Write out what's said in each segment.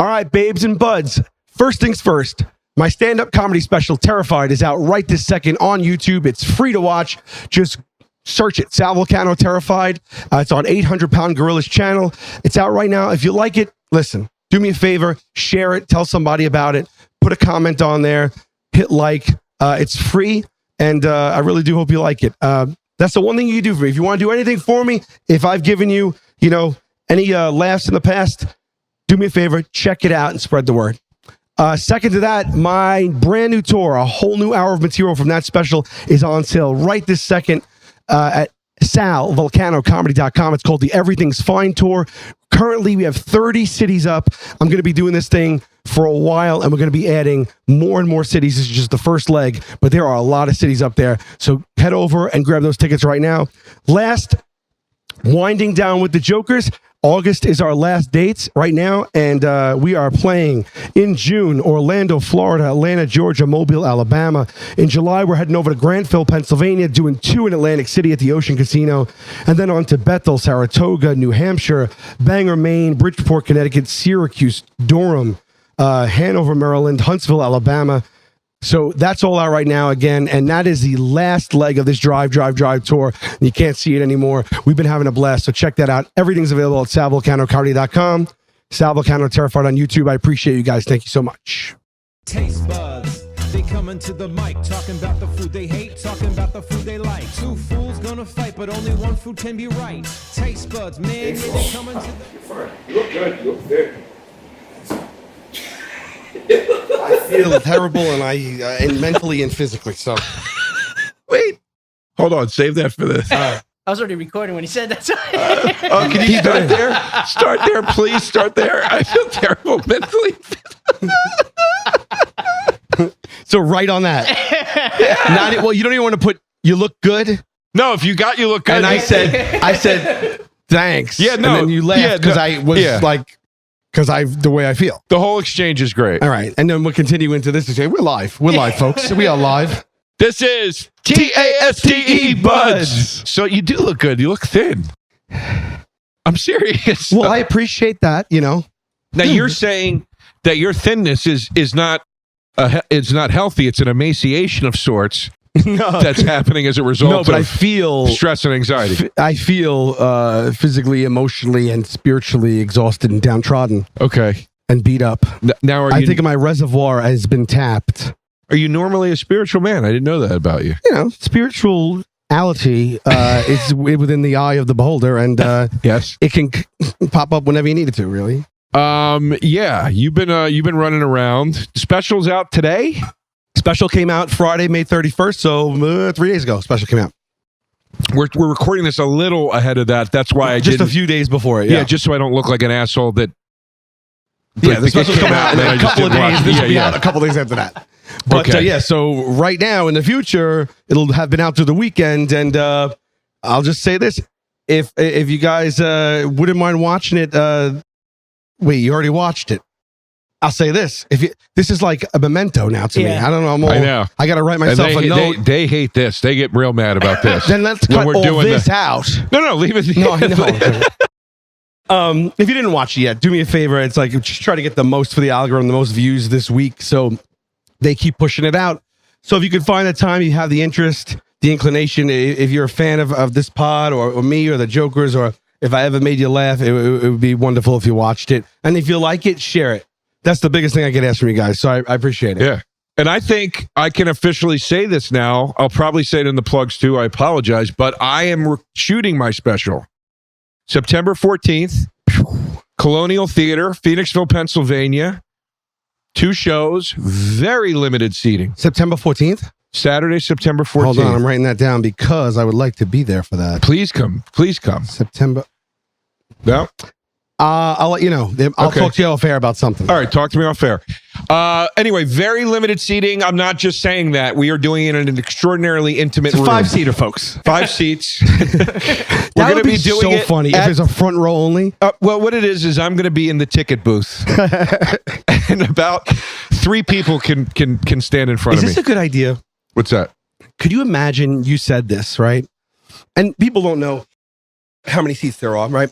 All right, babes and buds. First things first. My stand-up comedy special, Terrified, is out right this second on YouTube. It's free to watch. Just search it. Sal Vulcano Terrified. It's on 800 Pound Gorilla's channel. It's out right now. If you like it, listen, do me a favor, share it, tell somebody about it, put a comment on there, hit like. It's free, and I really do hope you like it. That's the one thing you can do for me. If you want to do anything for me, if I've given you, any laughs in the past, do me a favor, check it out and spread the word. Second to that, my brand new tour, a whole new hour of material from that special is on sale right this second at salvulcanocomedy.com. It's called the Everything's Fine Tour. Currently, we have 30 cities up. I'm going to be doing this thing for a while, and we're going to be adding more and more cities. This is just the first leg, but there are a lot of cities up there. So head over and grab those tickets right now. Last, winding down with the Jokers. August is our last dates right now, and we are playing in June, Orlando, Florida, Atlanta, Georgia, Mobile, Alabama. In July, we're heading over to Grantville, Pennsylvania, doing 2 in Atlantic City at the Ocean Casino, and then on to Bethel, Saratoga, New Hampshire, Bangor, Maine, Bridgeport, Connecticut, Syracuse, Durham, Hanover, Maryland, Huntsville, Alabama. So that's all out right now again, and that is the last leg of this drive tour. You can't see it anymore. We've been having a blast, so check that out. Everything's available at salvulcanocomedy.com. Sal Vulcano Terrified on YouTube. I appreciate you guys. Thank you so much. Taste buds, they coming to the mic, talking about the food they hate, talking about the food they like. Two fools gonna fight, but only one food can be right. Taste buds, man, yeah, they coming to the... You look good. You look good. I feel terrible, and mentally and physically. So, Wait, hold on. Save that for this. I was already recording when he said that. Can you start there? Start there, please. Start there. I feel terrible mentally. So right on that. Yeah. Well, you don't even want to put. You look good. No, if you got, you look good. And I said, thanks. Yeah, no. And then you laughed because I was like. Because the way I feel. The whole exchange is great. All right. And then we'll continue into this. We're live. We're live, folks. We are live. This is TASTE Buds. So you do look good. You look thin. I'm serious. Well, I appreciate that, Now you're saying that your thinness is not it's not healthy. It's an emaciation of sorts. No. That's happening as a result but of I feel stress and anxiety. I feel physically, emotionally, and spiritually exhausted and downtrodden. Okay. And beat up. Now, I think my reservoir has been tapped. Are you normally a spiritual man? I didn't know that about you. Spirituality is within the eye of the beholder, and yes, it can pop up whenever you need it to. Really. Yeah. You've been running around. Specials out today. Special came out Friday, May 31st, so 3 days ago. Special came out. We're recording this a little ahead of that. That's why I just a few days before it. Yeah, just so I don't look like an asshole that. Yeah, the special's come out in a couple of days. This will be out a couple days after that. But so right now in the future, it'll have been out through the weekend, and I'll just say this: if you guys wouldn't mind watching it, wait, you already watched it. I'll say this: this is like a memento now to me. I don't know. I know. I got to write myself a note. They hate this. They get real mad about this. Then let's cut all this out. No, leave it. No, I know. If you didn't watch it yet, do me a favor. It's like just try to get the most for the algorithm, the most views this week. So they keep pushing it out. So if you can find the time, you have the interest, the inclination. If you're a fan of this pod or me or the Jokers, or if I ever made you laugh, it would be wonderful if you watched it. And if you like it, share it. That's the biggest thing I get asked from you guys, so I appreciate it. Yeah. And I think I can officially say this now. I'll probably say it in the plugs too. I apologize, but I am shooting my special September 14th, Colonial Theater, Phoenixville, Pennsylvania. 2 shows, very limited seating. September 14th? Saturday, September 14th. Hold on, I'm writing that down because I would like to be there for that. Please come. Please come. September. No? I'll let you know. I'll talk to you off air about something. All right, talk to me off air. Anyway, very limited seating. I'm not just saying that. We are doing it in an extraordinarily intimate room. 5-seater, folks. 5 seats. We're going to be doing so funny if there's a front row only. Well, what it is I'm going to be in the ticket booth, and about 3 people can stand in front of me. Is this a good idea? What's that? Could you imagine you said this, right? And people don't know how many seats there are, right?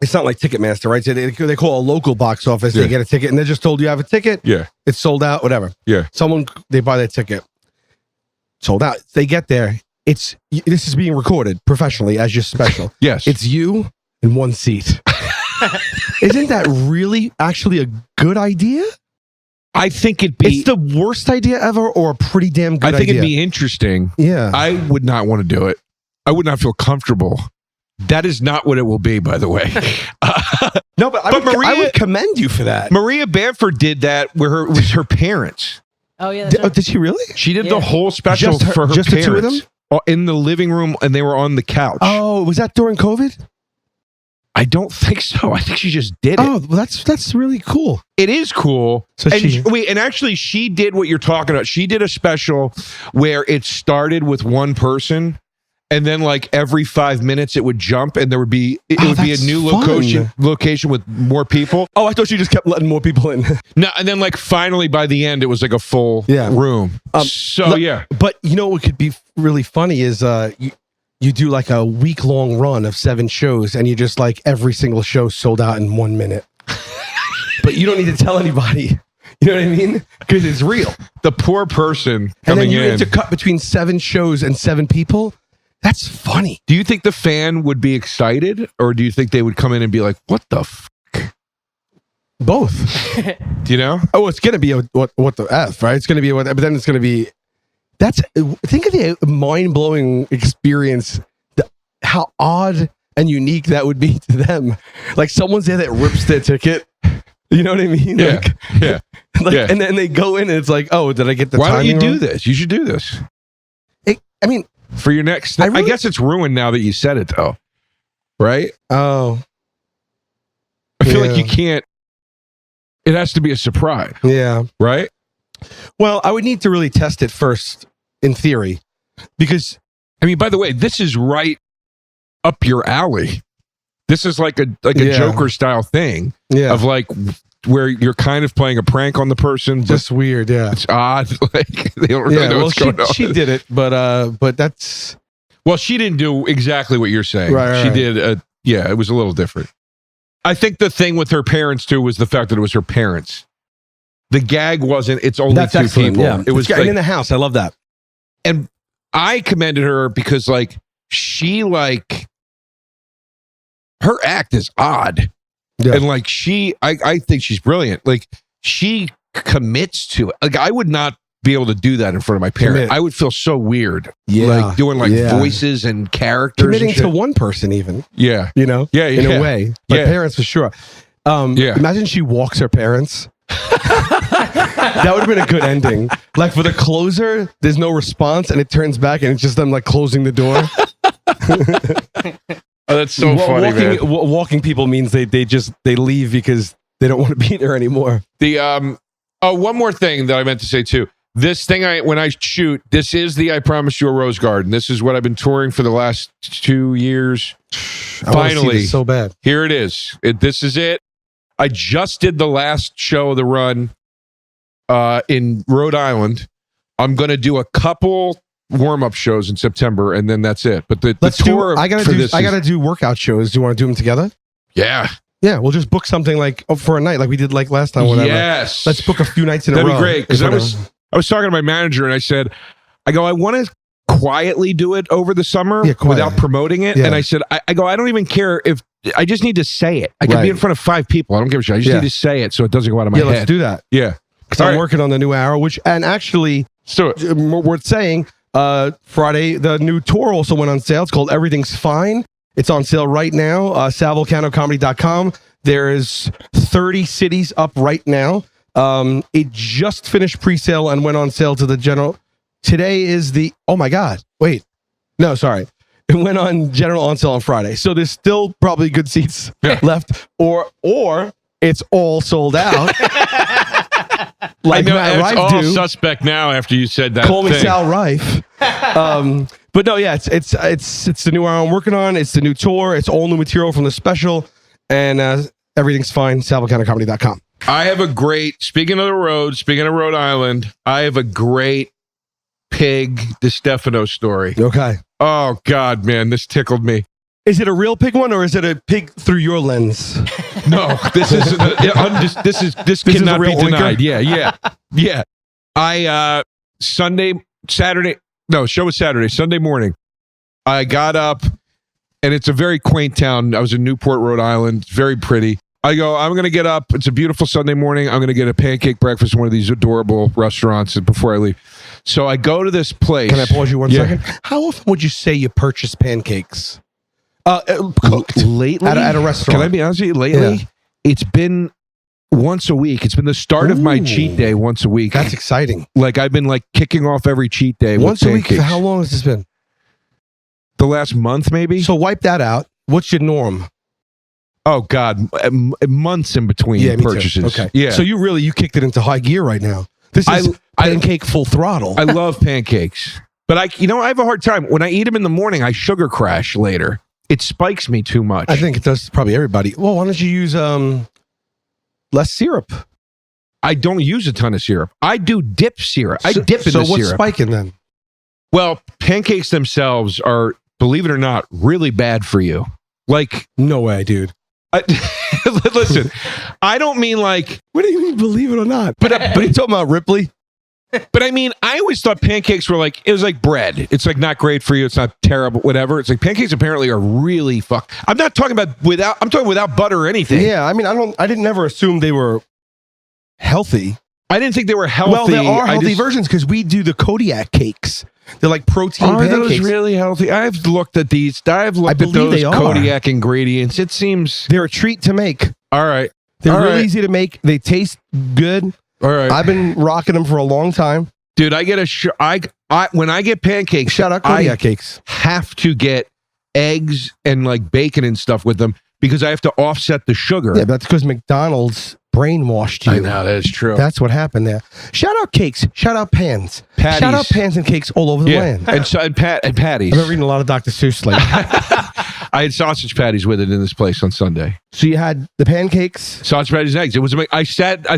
it's not like Ticketmaster, right? So they call a local box office. Yeah. They get a ticket, and they're just told you have a ticket. Yeah. It's sold out. Whatever. Yeah. They buy their ticket. Sold out. They get there. This is being recorded professionally as your special. Yes. It's you in one seat. Isn't that really actually a good idea? I think it'd be. It's the worst idea ever, or a pretty damn good I think idea. it'd be interesting. Yeah. I would not want to do it. I would not feel comfortable. That is not what it will be, by the way. No, but I would commend you for that. Maria Bamford did that where it was her parents. Oh yeah. That's right. Did she really? She did Yeah. the whole special Just for her just the parents. two of them? In the living room, and they were on the couch. Oh, was that during COVID? I don't think so. I think she just did it. Oh, well, that's really cool. It is cool. So And actually, she did what you're talking about. She did a special where it started with one person, and then like every 5 minutes it would jump, and there would be it would be a that's new fun. location with more people. Oh, I thought she just kept letting more people in. No, and then like finally by the end it was like a full Yeah. room. So yeah, But you know what could be really funny is you do like a week-long run of 7 shows, and you just like every single show sold out in 1 minute. But you don't need to tell anybody. You know what I mean? Because it's real. the poor person And then coming you in. have to cut between 7 shows and 7 people. That's funny. Do you think the fan would be excited, or do you think they would come in and be like, "What the Both. Do you know?" Oh, it's gonna be what the F, right? It's gonna be what, but then it's gonna be. Think of the mind-blowing experience. How odd and unique that would be to them. Like someone's there that rips their ticket. You know what I mean? Yeah, yeah. Yeah. And then they go in and it's like, oh, did I get the Why don't you timing do wrong? this? You should do this I mean, for your next. I I really- guess it's ruined now that you said it, though. Right? oh, I feel like Yeah. you can't. It has to be a surprise, yeah. right? Well, I would need to really test it first, in theory, because I mean, by the way, this is right up your alley. This is like a Yeah. Joker style thing yeah, of like where you're kind of playing a prank on the person. But just weird. Yeah, it's odd. Like they don't really yeah. know Well, what's going on. she did it, but that's Well, she didn't do exactly what you're saying. Right, She right. did. Yeah, it was a little different. I think the thing with her parents too was the fact that it was her parents. The gag wasn't. It's only that's 2 excellent. people. Yeah, It was and like, in the house. I love that. and I commended her because like she like her act is odd. Yeah. And like I think she's brilliant. Like she commits to it. Like I would not be able to do that in front of my parents. Commit. I would feel so weird. Yeah, Like doing like yeah. voices and characters. Committing and shit. to one person, even. Yeah. You know, Yeah. in yeah. a way. But Yeah. parents for sure. Yeah. Imagine she walks her parents. That would have been a good ending. Like for the closer, there's no response, and it turns back, and it's just them like closing the door. Oh, that's so funny, man. Walking people means they leave because they don't want to be there anymore. The one more thing that I meant to say too. This thing when I shoot, this is the I Promise You a Rose Garden. This is what I've been touring for the last 2 years. I wanna see Finally, this so bad. here it is. This is it. I just did the last show of the run in Rhode Island. I'm going to do a couple warm-up shows in September, and then that's it. But the tour I gotta do workout shows. Do you want to do them together? Yeah. Yeah, we'll just book something like for a night, like we did like last time. Whatever. Yes. Let's book a few nights in That'd a row. be great. Because Whatever. I was talking to my manager, and I said, I want to quietly do it over the summer Yeah, quiet. without promoting it. Yeah. And I said, I don't even care if I just need to say it. I can Right. be in front of 5 people. I don't give a shit. I just Yeah. need to say it so it doesn't go out of my Yeah, head. let's do that. Yeah. Because All I'm right. working on the new hour, and actually, So worth saying, Friday, the new tour also went on sale. It's called Everything's Fine. It's on sale right now. SalVulcanoComedy.com. There is 30 cities up right now. It just finished pre-sale and went on sale to the general. Today is oh my God. Wait. No, sorry. It went on general on sale on Friday. So there's still probably good seats left, or it's all sold out. Like I know Matt it's Rife all do. suspect now after you said that. Call me thing. Sal Rife. But no, yeah, it's the new hour I'm working on. It's the new tour. It's all new material from the special, and everything's fine. SalVulcanoComedy.com. I have a great, speaking of the road, speaking of Rhode Island, I have a great Pig DiStefano story. Okay. Oh God, man, this tickled me. Is it a real pig one or is it a pig through your lens? No, this is this is cannot a real be denied. oinker? Yeah. I show was Saturday. Sunday morning, I got up, and it's a very quaint town. I was in Newport, Rhode Island. Very pretty. I go, I'm going to get up. It's a beautiful Sunday morning. I'm going to get a pancake breakfast in one of these adorable restaurants before I leave. So I go to this place. Can I pause you one Yeah. second? How often would you say you purchase pancakes? Cooked Lately? at a restaurant. Can I be honest with you? Lately, Yeah. it's been once a week. It's been the start of my Ooh. cheat day once a week. That's exciting. Like I've been like kicking off every cheat day Once with a week. pancakes. For how long has this been? The last month, maybe. So wipe that out. What's your norm? Oh God, months in between Me too. purchases. Okay. Yeah. So you kicked it into high gear right now. This is pancake full throttle. I love pancakes, but I have a hard time when I eat them in the morning. I sugar crash later. It spikes me too much. I think it does probably everybody. Well, why don't you use less syrup? I don't use a ton of syrup. I do dip syrup. I dip in the So what's syrup. spiking then? Well, pancakes themselves are, believe it or not, really bad for you. Like, No way, dude. listen, I don't mean like, What do you mean, believe it or not? But you talking about Ripley? but I mean, I always thought pancakes were like, it was like bread. It's like not great for you. It's not terrible, whatever. It's like pancakes apparently are really I'm not talking about I'm talking without butter or anything. Yeah, I mean, I didn't never assume they were healthy. I didn't think they were healthy. Well, there are I healthy just- versions because we do the Kodiak cakes. They're like protein Are pancakes. those really healthy? I've looked at these. I've looked at believe those they are. Kodiak ingredients. It seems They're a treat to make. all right. They're All really right. easy to make. They taste good. All right, I've been rocking them for a long time. dude. I get when I get pancakes. Shout out I Kodiak cakes. have to get eggs and like bacon and stuff with them because I have to offset the sugar. Yeah, but that's because McDonald's brainwashed you. I know that is true. That's what happened there. Shout out cakes. Shout out pans. Patties. Shout out pans and cakes all over the yeah, land. and patties. I've been reading a lot of Dr. Seuss lately. I had sausage patties with it in this place on Sunday. So you had the pancakes. Sausage patties and eggs. It was. I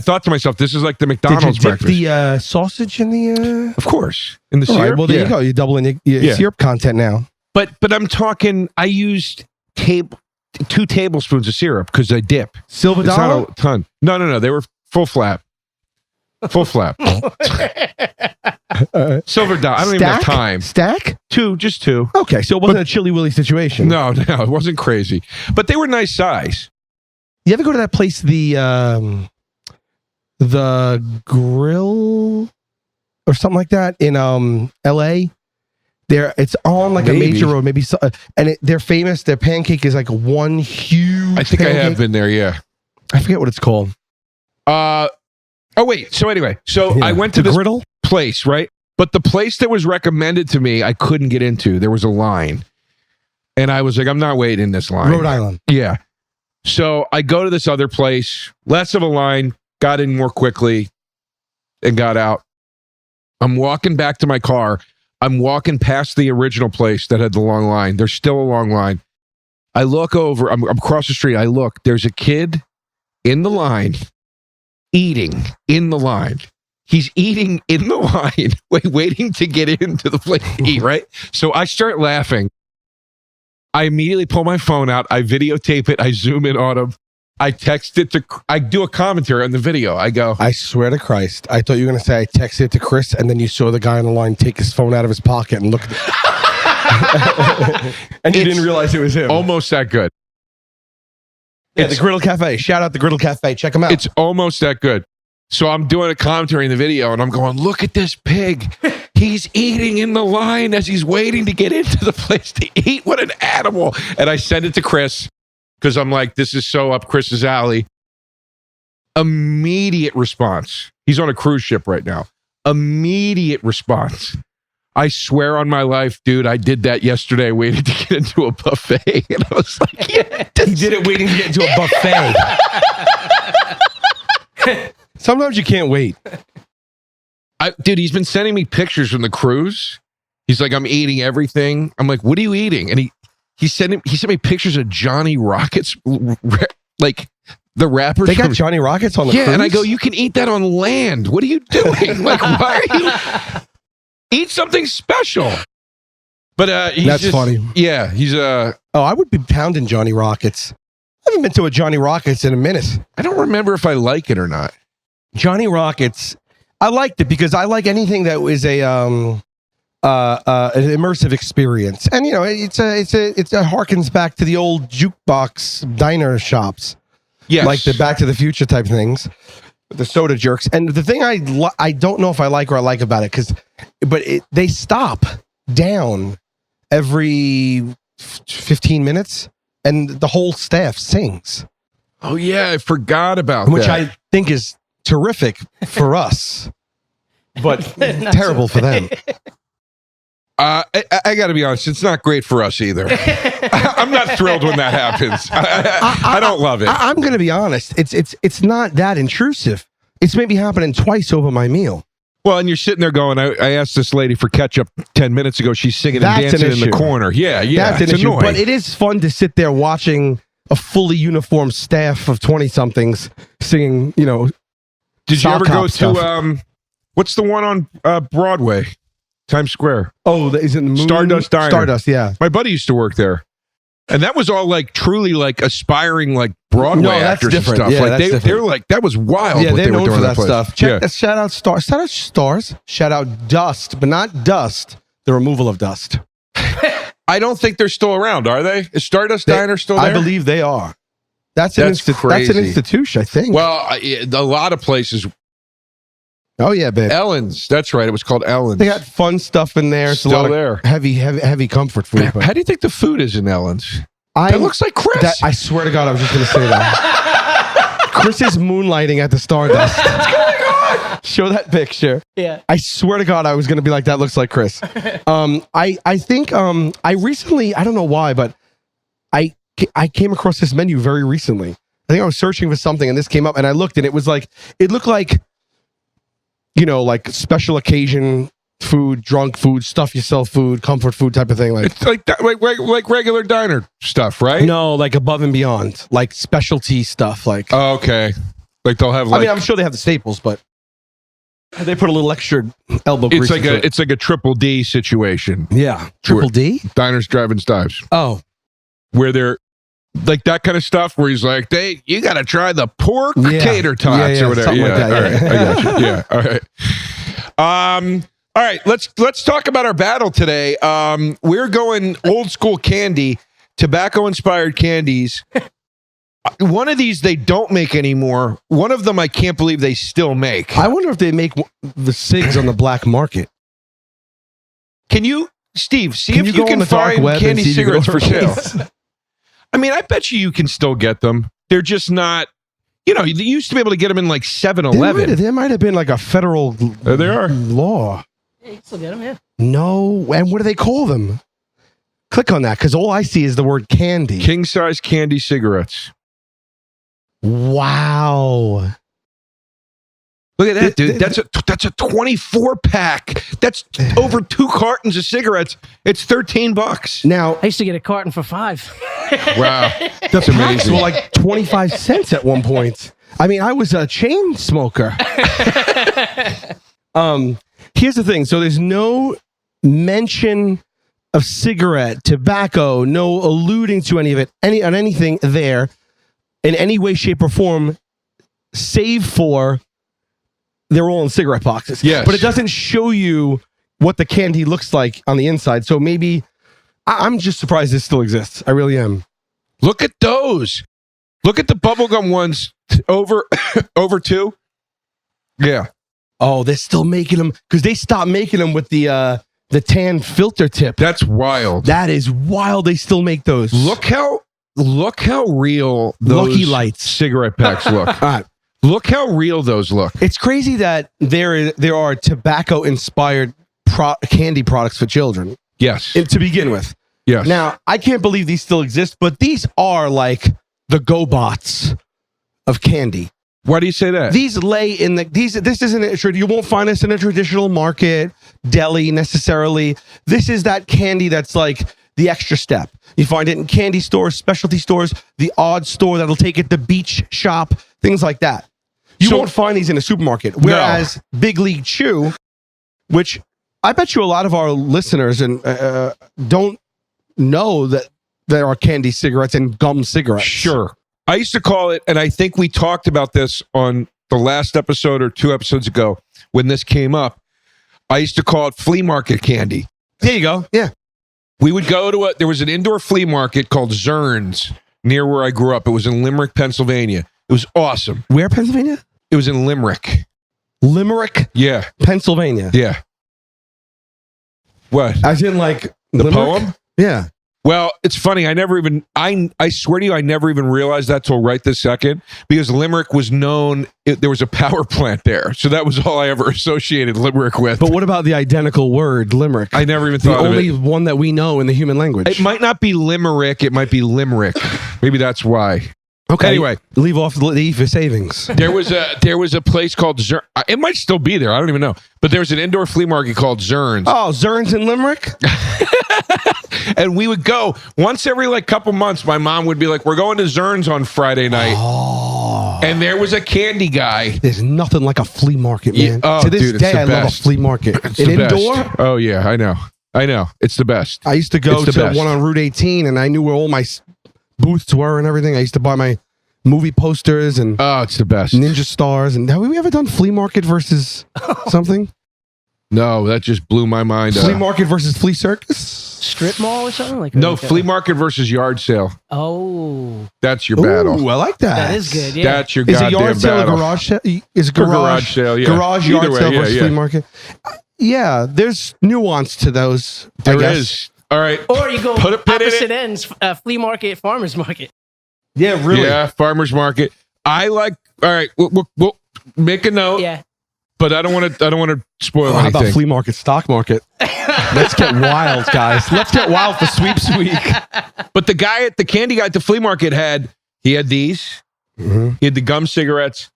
thought to myself, this is like the Did McDonald's you dip breakfast. the sausage in the? Of course, in the All syrup. right, well, there Yeah. you go. You're doubling your Yeah. syrup content now. But I'm talking. I used 2 tablespoons of syrup because I dip. Silver It's dollar. not a ton. No. They were full flap. Full flap. Silver dollar. I don't even have time. Stack? 2, just 2. Okay, so it wasn't a Chili Willy situation. No, it wasn't crazy. But they were nice size. You ever go to that place, the grill or something like that in L.A.? It's on like Maybe. a major road, maybe, they're famous. Their pancake is like one huge. I think I have pancake. been there. Yeah. I forget what it's called. Oh wait. So anyway, Yeah. I went to the this griddle. place, right? But the place that was recommended to me, I couldn't get into. There was a line, and I was like, I'm not waiting in this line. Rhode Island. Yeah. So I go to this other place, less of a line, got in more quickly, and got out. I'm walking back to my car. I'm walking past the original place that had the long line. There's still a long line. I look over. I'm across the street. I look. There's a kid in the line, eating in the line. He's eating in the line, waiting to get into the place to eat, right? So I start laughing. I immediately pull my phone out. I videotape it. I zoom in on him. I text it to, I do a commentary on the video. I go, I swear to Christ, I thought you were going to say I texted it to Chris, and then you saw the guy on the line take his phone out of his pocket and look at it. And you It's didn't realize it was him. almost that good. Yeah, the Griddle Cafe. Shout out the Griddle Cafe. Check them out. It's almost that good. So I'm doing a commentary in the video and I'm going, look at this pig. He's eating in the line as he's waiting to get into the place to eat. What an animal. And I send it to Chris because I'm like, this is so up Chris's alley. Immediate response. He's on a cruise ship right now. Immediate response. I swear on my life, dude, I did that yesterday waiting to get into a buffet. And I was like, yeah. he did it waiting to get into a buffet. Sometimes you can't wait. Dude, he's been sending me pictures from the cruise. He's like, I'm eating everything. I'm like, what are you eating? And he sent me pictures of Johnny Rockets, like the rappers. They got Johnny Rockets on the cruise? and I go, you can eat that on land. What are you doing? Like, why are you eat something special? But he's That's funny. Yeah, he's Oh, I would be pounding Johnny Rockets. I haven't been to a Johnny Rockets in a minute. I don't remember if I like it or not. Johnny Rockets, I liked it because I like anything that is an immersive experience, and it harkens back to the old jukebox diner shops, Yes. like the Back to the Future type things, the soda jerks. And the thing I don't know if I like about it they stop down every 15 minutes, and the whole staff sings, Oh yeah, I forgot about which that. I think is terrific for us, but terrible for them. I got to be honest, it's not great for us either. I'm not thrilled when that happens. I don't love it. I'm going to be honest. It's not that intrusive. It's maybe happening twice over my meal. Well, and you're sitting there going, I asked this lady for ketchup 10 minutes ago. She's singing and That's an dancing in the issue. corner. Yeah, That's it's an issue. annoying. But it is fun to sit there watching a fully uniformed staff of 20-somethings singing, Did you sock ever go hop stuff. to, what's the one on Broadway? Times Square. Oh, is it the Moon? Stardust Diner. Stardust, yeah. My buddy used to work there. And that was all like truly like aspiring like Broadway No, that's actors different. and stuff. Yeah, like that's different. they're like, that was wild Yeah, what they're they were known doing for in that place. stuff. Shout out Stars. Shout out Dust, but not Dust. The removal of dust. I don't think they're still around, are they? Is Stardust Diner still there? I believe they are. That's an crazy. institution, I think. Well, a lot of places. Oh yeah, babe. Ellen's. That's right. It was called Ellen's. They got fun stuff in there. It's Still a lot there. of heavy comfort food. But How do you think the food is in Ellen's? I, That looks like Chris. I swear to God, I was just going to say that. Chris is moonlighting at the Stardust. What's going on? Show that picture. Yeah. I swear to God, I was going to be like, that looks like Chris. I think I recently, I don't know why, but I came across this menu very recently. I think I was searching for something and this came up and I looked and it looked like, like special occasion food, drunk food, stuff yourself food, comfort food type of thing. Like, It's like that, like regular diner stuff, right? no, like above and beyond, like specialty stuff. Like, Oh, okay. Like they'll have like I mean, I'm sure they have the staples, but they put a little extra elbow grease. into it. it's like a triple D situation. Yeah, triple D. Diners, drive-ins, dives, Oh, where they're like that kind of stuff. Where he's like, you got to try the pork Yeah. tater tots Yeah, or whatever. something like that, all right, yeah. I got you. Yeah, all right. All right, let's talk about our battle today. We're going old school candy, tobacco inspired candies. One of these they don't make anymore. One of them I can't believe they still make. I wonder if they make the cigs on the black market. Can you, Steve, see Can if you you go on can the dark find web and candy see if you can cigarettes for order sale? these? I mean, I bet you can still get them. They're just not, you used to be able to get them in like 7-Eleven. There might have been like a federal There they are. law. Yeah, you can still get them, yeah. No, and what do they call them? Click on that because all I see is the word candy. King size candy cigarettes. Wow. Look at that, dude. That's a 24 pack. That's over 2 cartons of cigarettes. It's $13. Now, I used to get a carton for $5. Wow. the packs were like 25 cents at one point. I mean, I was a chain smoker. Here's the thing. So there's no mention of cigarette, tobacco, no alluding to any of it, anything there in any way, shape, or form, save for they're all in cigarette boxes. Yes. But it doesn't show you what the candy looks like on the inside. So maybe I'm just surprised this still exists. I really am. Look at those. Look at the bubblegum ones over 2. Yeah. Oh, they're still making them because they stopped making them with the tan filter tip. That's wild. That is wild. They still make those. Look how real those Lucky Lights. cigarette packs look. All right. Look how real those look. It's crazy that there are tobacco inspired candy products for children Yes. to begin with. Yes. Now, I can't believe these still exist, but these are like the GoBots of candy. Why do you say that? These lay in this isn't you won't find this in a traditional market, deli necessarily. This is that candy that's like the extra step. You find it in candy stores, specialty stores, the odd store that'll take it, the beach shop, things like that. You So- won't find these in a supermarket. Whereas Big League Chew, which I bet you a lot of our listeners and don't know that there are candy cigarettes and gum cigarettes. Sure. I used to call it, and I think we talked about this on the last episode or 2 episodes ago when this came up. I used to call it flea market candy. There you go. Yeah. We would go to there was an indoor flea market called Zern's near where I grew up. It was in Limerick, Pennsylvania. It was awesome. Where, Pennsylvania? It was in Limerick. Limerick, Yeah. Pennsylvania. Yeah. What? As in like The Limerick? poem? Yeah. Well, it's funny. I swear to you, I never even realized that till right this second, because Limerick was known, there was a power plant there. So that was all I ever associated Limerick with. But what about the identical word, limerick? I never even the thought of only it. one that we know in the human language. It might not be Limerick. It might be Limerick. Maybe that's why. Okay. Anyway. Leave off the E for savings. There was a place called Zern. It might still be there. I don't even know. But there was an indoor flea market called Zern's. Oh, Zern's in Limerick? And we would go once every like couple months. My mom would be like, "We're going to Zern's on Friday night." Oh. And there was a candy guy. There's nothing like a flea market, man. Yeah. Oh, to this dude, it's day, the I love a best. flea market. It's An the best. indoor? Oh yeah, I know. It's the best. I used to go It's the to best. one on Route 18, and I knew where all my booths were and everything. I used to buy my movie posters and Oh, it's the best. Ninja Stars. And have we ever done flea market versus something? No, that just blew my mind. Flea market versus flea circus? Strip mall or something like No, like a- flea market versus yard sale. Oh, That's your battle. Ooh, I like that. that is good. Yeah. That's your Is a goddamn yard sale a battle. garage sale? Is Or garage sale, yeah. Garage Either yard way, sale yeah, versus yeah. flea market? Yeah, there's nuance to those. I There guess. is. All right. Or you go Put a pin in opposite it. ends, flea market, farmer's market. Yeah, really. Yeah, farmer's market. I like. All right, we'll make a note. Yeah. But I don't want to spoil How about anything. flea market, stock market? Let's get wild, guys. Let's get wild for sweeps week. But the candy guy at the flea market had these. Mhm. He had the gum cigarettes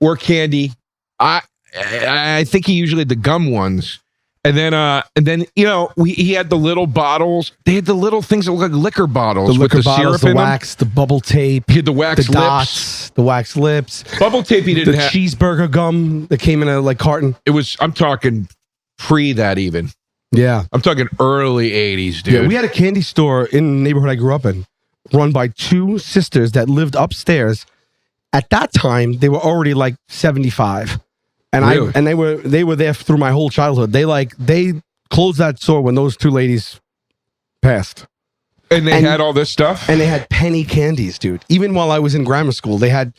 or candy. I think he usually had the gum ones. And then he had the little bottles. They had the little things that look like liquor bottles The with liquor the bottles, syrup the in them. wax, the bubble tape, He had the wax the lips. dots, the wax lips, Bubble tape he the didn't have. cheeseburger gum that came in a like carton. I'm talking pre that even. Yeah. I'm talking early 80s, dude. Yeah, we had a candy store in the neighborhood I grew up in, run by two sisters that lived upstairs. At that time, they were already like 75, and Really? they were there through my whole childhood. They closed that store when those two ladies passed, and they had all this stuff. and they had penny candies, dude. Even while I was in grammar school, they had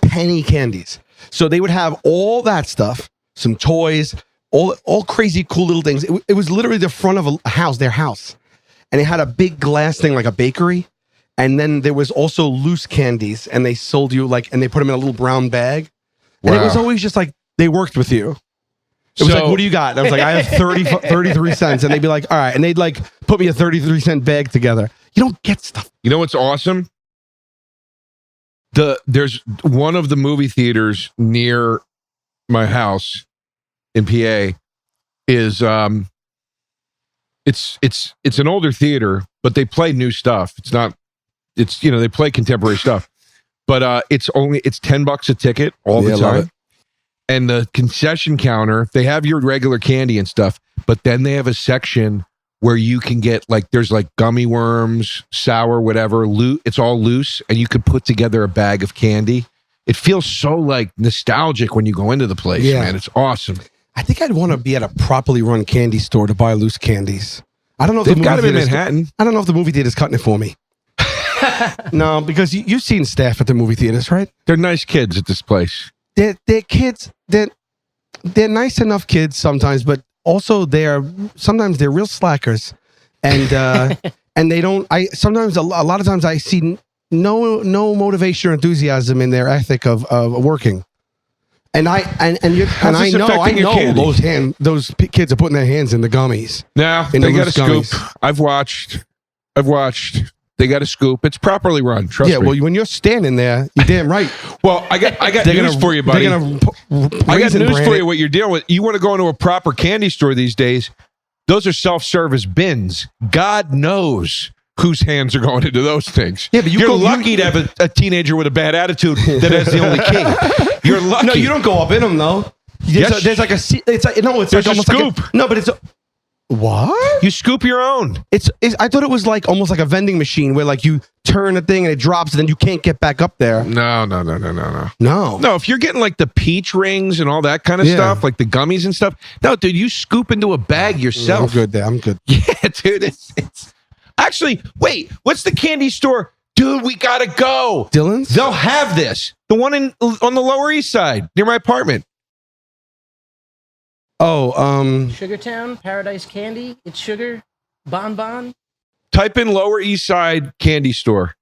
penny candies. So they would have all that stuff, some toys, all crazy cool little things. It was literally the front of a house, their house. And it had a big glass thing like a bakery. And then there was also loose candies, and they sold you and they put them in a little brown bag. And it was Wow. always just like they worked with you. It was like, what do you got? And I was like, I have 33 cents. And they'd be like, all right. And they'd like put me a 33-cent bag together. You don't get stuff. You know what's awesome? There's one of the movie theaters near my house in PA is it's an older theater, but they play new stuff. They play contemporary stuff. But it's $10 a ticket all the Yeah, love time. it. And the concession counter, they have your regular candy and stuff, but then they have a section where you can get there's gummy worms, sour, whatever, it's all loose, and you could put together a bag of candy. It feels so nostalgic when you go into the place, Yeah. man. It's awesome. I think I'd want to be at a properly run candy store to buy loose candies. I don't know if They've the got movie them in theater's- Manhattan. I don't know if the movie theater's cutting it for me. No, because you've seen staff at the movie theaters, right? They're nice kids at this place. They're kids. They're nice enough kids sometimes, but also sometimes they're real slackers, and and they don't. Sometimes a lot of times I see no motivation or enthusiasm in their ethic of working. And I this know affecting your candy? those kids are putting their hands in the gummies. Now In they the got a loose scoop. gummies. I've watched. They got a scoop. It's properly run. Trust Yeah, me. well, when you're standing there, you're damn right. Well, I got news for you, buddy. They're gonna I got raisin news brand for it. you. What you're dealing with? You want to go into a proper candy store these days? Those are self-service bins. God knows whose hands are going into those things. Yeah, but you're lucky to have a teenager with a bad attitude that has the only key. You're lucky. No, you don't go up in them though. There's like a it's like no, it's There's like a almost like scoop. no, but it's what? You scoop your own. It's I thought it was like almost like a vending machine where like you turn a thing and it drops and then you can't get back up there. No. No. No, if you're getting like the peach rings and all that kind of Yeah. stuff, like the gummies and stuff, no, dude, you scoop into a bag yourself. I'm good there. I'm good. Yeah, dude. It's actually, wait, what's the candy store? Dude, we gotta go. Dylan's? They'll have this. The one on the Lower East Side near my apartment. Oh, Sugartown, Paradise Candy. It's sugar. Bonbon. Type in Lower East Side candy store.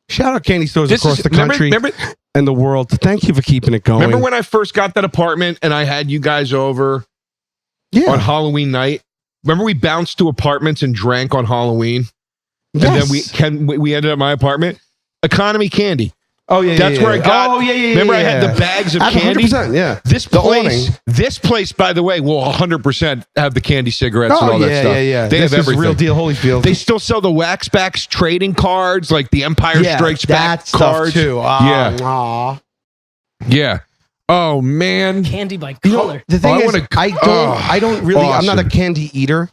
shout out candy stores This across is- the country remember and the world. Thank you for keeping it going. remember when I first got that apartment and I had you guys over yeah. on Halloween night? Remember we bounced to apartments and drank on Halloween? Yes. And then we ended up at my apartment. Economy candy. Oh yeah, That's yeah, where I yeah. got. Oh yeah, yeah. Remember, yeah, I had yeah. the bags of At candy. 100%, yeah. This The place, awning. by the way, will 100% have the candy cigarettes and Oh all yeah, that stuff. yeah, yeah. They This have is everything. real deal Holyfield. They still sell the Waxbacks trading cards, like the Empire Strikes Back that stuff cards too. Yeah. Aw. Yeah. Oh man. Candy by You know, color. the thing I is, wanna- I don't really. I'm not a awesome. candy eater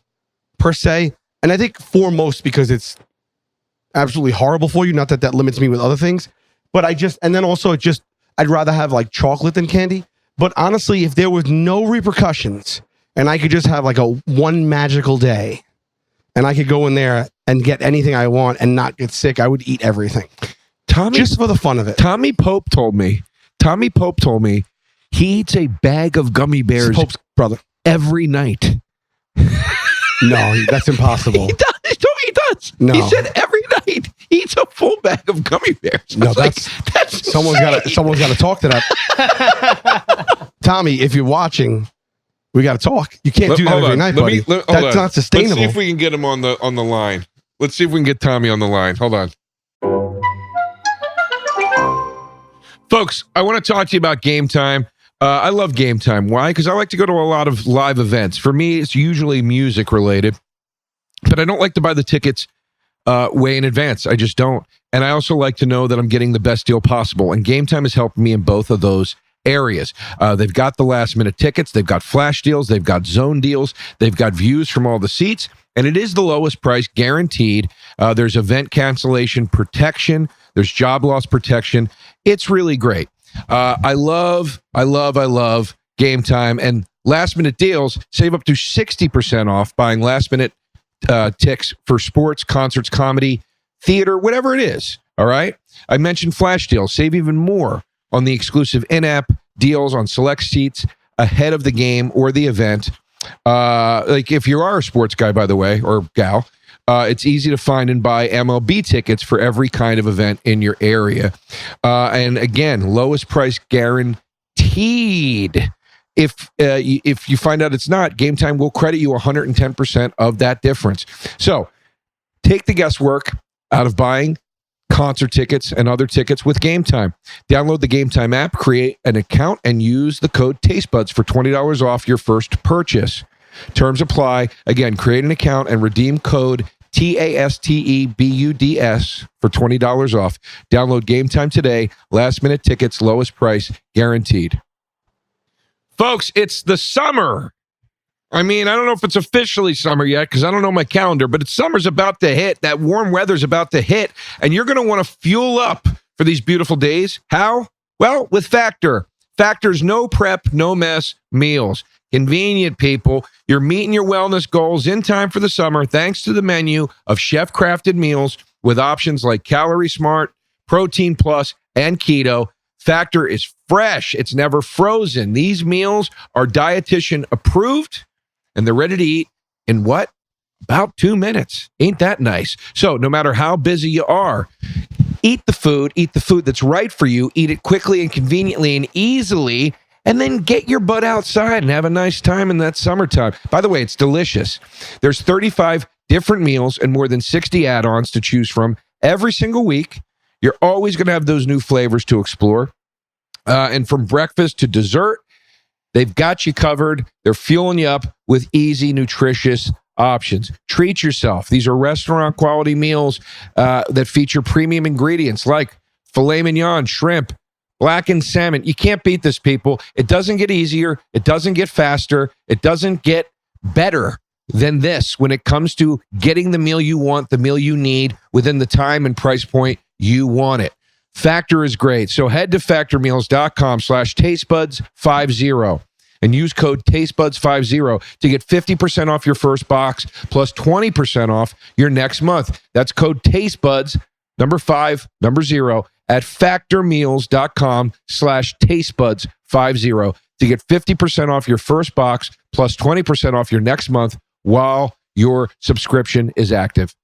per se, and I think foremost because it's absolutely horrible for you. Not that that limits me with other things, but and then also I'd rather have like chocolate than candy. But honestly, if there was no repercussions and I could just have like a one magical day, and I could go in there and get anything I want and not get sick, I would eat everything just for the fun of it. Tommy Pope told me he eats a bag of gummy bears Pope's brother. every night. No, that's impossible. He does. He told me he does. No. He said every night he eats a full bag of gummy bears. I No, was like, that's someone's insane. got to talk to that. Tommy, if you're watching, we got to talk. You can't do that Hold every on. night, Let buddy. me- hold That's on. not sustainable. Let's see if we can get him on the line. Let's see if we can get Tommy on the line. Hold on. Folks, I want to talk to you about Game Time. I love Game Time. Why? Because I like to go to a lot of live events. For me, it's usually music related, but I don't like to buy the tickets way in advance. I just don't. And I also like to know that I'm getting the best deal possible. And Game Time has helped me in both of those areas. They've got the last minute tickets. They've got flash deals. They've got zone deals. They've got views from all the seats. And it is the lowest price guaranteed. There's event cancellation protection. There's job loss protection. It's really great. I love Game Time, and last minute deals save up to 60% off buying last minute ticks for sports, concerts, comedy, theater, whatever it is. All right. I mentioned flash deals. Save even more on the exclusive in-app deals on select seats ahead of the game or the event. Like if you are a sports guy, by the way, or gal, it's easy to find and buy MLB tickets for every kind of event in your area. And again, lowest price guaranteed. If you find out it's not, Game Time will credit you 110% of that difference. So take the guesswork out of buying concert tickets and other tickets with Game Time. Download the Game Time app, create an account, and use the code TasteBuds for $20 off your first purchase. Terms apply. Again, create an account and redeem code TASTEBUDS for $20 off. Download Game Time today. Last minute tickets, lowest price guaranteed. Folks, it's the summer. I mean, I don't know if it's officially summer yet because I don't know my calendar, but summer's about to hit. That warm weather's about to hit, and you're going to want to fuel up for these beautiful days. How? Well, with Factor. Factor's no prep, no mess meals. Convenient, people. You're meeting your wellness goals in time for the summer thanks to the menu of chef-crafted meals with options like Calorie Smart, Protein Plus, and Keto. Factor is fresh. It's never frozen. These meals are dietitian approved, and they're ready to eat in what? About 2 minutes. Ain't that nice? So no matter how busy you are, eat the food that's right for you, eat it quickly and conveniently and easily, and then get your butt outside and have a nice time in that summertime. By the way, it's delicious. There's 35 different meals and more than 60 add-ons to choose from every single week. You're always going to have those new flavors to explore. And from breakfast to dessert, they've got you covered. They're fueling you up with easy, nutritious options. Treat yourself. These are restaurant quality meals that feature premium ingredients like filet mignon, shrimp, blackened salmon. You can't beat this, people. It doesn't get easier. It doesn't get faster. It doesn't get better than this when it comes to getting the meal you want, the meal you need within the time and price point you want it. Factor is great. So head to factormeals.com/tastebuds50 and use code tastebuds50 to get 50% off your first box plus 20% off your next month. That's code tastebuds, 5, 0 at factormeals.com/tastebuds50 to get 50% off your first box plus 20% off your next month while your subscription is active.